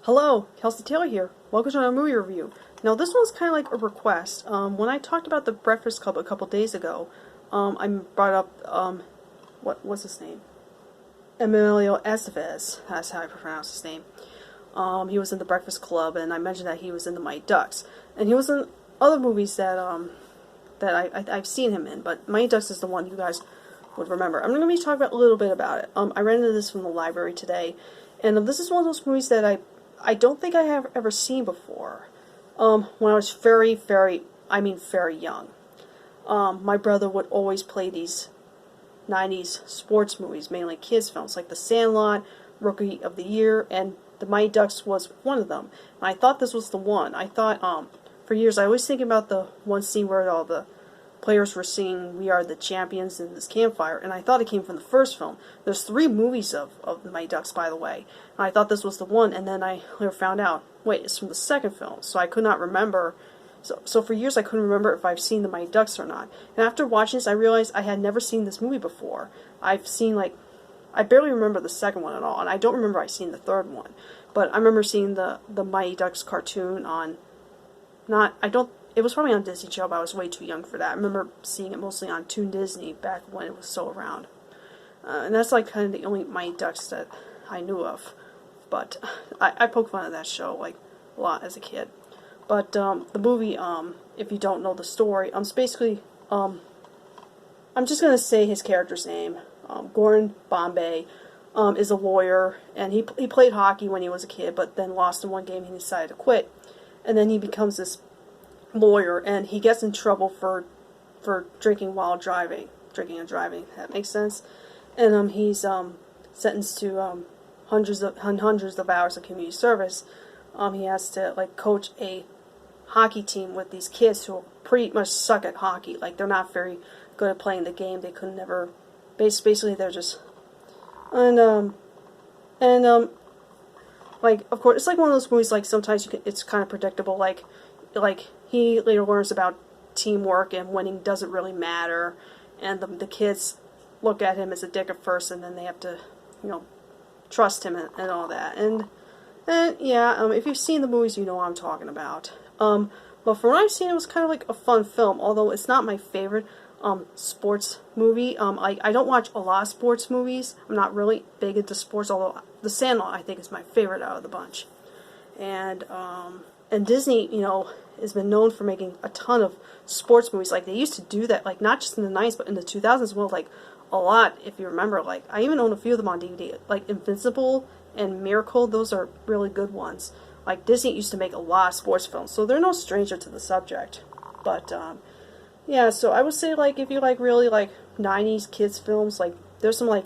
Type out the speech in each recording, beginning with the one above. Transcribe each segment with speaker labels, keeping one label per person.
Speaker 1: Hello, Kelsey Taylor here. Welcome to our movie review. Now this one's kind of like a request. When I talked about The Breakfast Club a couple days ago, I brought up, what's his name? Emilio Estevez, that's how I pronounce his name. He was in The Breakfast Club, and I mentioned that he was in The Mighty Ducks. And he was in other movies that I've seen him in, but Mighty Ducks is the one you guys would remember. I'm going to be talking about a little bit about it. I rented this from the library today, and this is one of those movies that I don't think I have ever seen before. When I was very young. My brother would always play these 90s sports movies, mainly kids films, like The Sandlot, Rookie of the Year, and The Mighty Ducks was one of them. And I thought this was the one. I thought, for years, I always think about the one scene where all the players were singing "We Are the Champions" in this campfire, and I thought it came from the first film. There's 3 movies of The Mighty Ducks, by the way, and I thought this was the one, and then I later found out, wait, it's from the second film, so I could not remember. So for years I couldn't remember if I've seen The Mighty Ducks or not. And after watching this, I realized I had never seen this movie before. I've seen, I barely remember the second one at all, and I don't remember I've seen the third one. But I remember seeing the Mighty Ducks cartoon on, it was probably on Disney Channel, but I was way too young for that. I remember seeing it mostly on Toon Disney back when it was still around. And that's like kind of the only Mighty Ducks that I knew of. But I poked fun at that show like a lot as a kid. But the movie, if you don't know the story, it's basically, I'm just going to say his character's name. Gordon Bombay is a lawyer, and he played hockey when he was a kid, but then lost in one game and he decided to quit. And then he becomes this lawyer, and he gets in trouble for drinking and driving. That makes sense. And he's sentenced to hundreds of hours of community service. He has to coach a hockey team with these kids who pretty much suck at hockey. Like, they're not very good at playing the game. They could never. Basically, they're just of course, it's like one of those movies. Like, sometimes it's kind of predictable. Like he later learns about teamwork and winning doesn't really matter, and the kids look at him as a dick at first, and then they have to, trust him and all that. And yeah, if you've seen the movies, you know what I'm talking about. But from what I've seen, it was kind of like a fun film, although it's not my favorite sports movie. I don't watch a lot of sports movies. I'm not really big into sports, although The Sandlot I think is my favorite out of the bunch. And Disney, has been known for making a ton of sports movies. Like, they used to do that, like, not just in the 90s, but in the 2000s as well, like, a lot, if you remember. Like, I even own a few of them on DVD. Like, Invincible and Miracle, those are really good ones. Like, Disney used to make a lot of sports films, so they're no stranger to the subject. But, yeah, so I would say, like, if you really 90s kids films, like, there's some,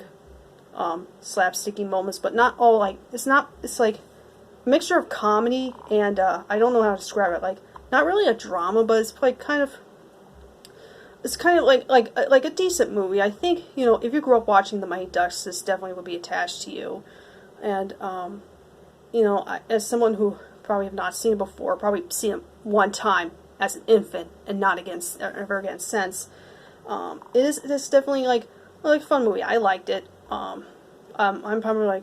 Speaker 1: slapsticky moments, but not all, it's like a mixture of comedy and, I don't know how to describe it, like, not really a drama, but it's like kind of like a decent movie. I think, if you grew up watching The Mighty Ducks, this definitely would be attached to you. And, as someone who probably have not seen it before, probably seen it one time as an infant and not ever again since, it is definitely a fun movie. I liked it. I'm probably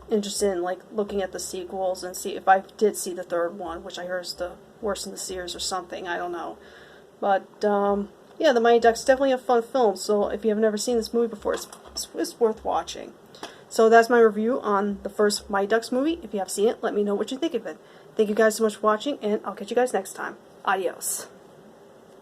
Speaker 1: interested in looking at the sequels and see if I did see the third one, which I heard is the worst in the series or something. I don't know. But yeah, The Mighty Ducks is definitely a fun film. So if you have never seen this movie before, it's worth watching. So that's my review on the first Mighty Ducks movie. If you have seen it, let me know what you think of it. Thank you guys so much for watching, and I'll catch you guys next time. Adios.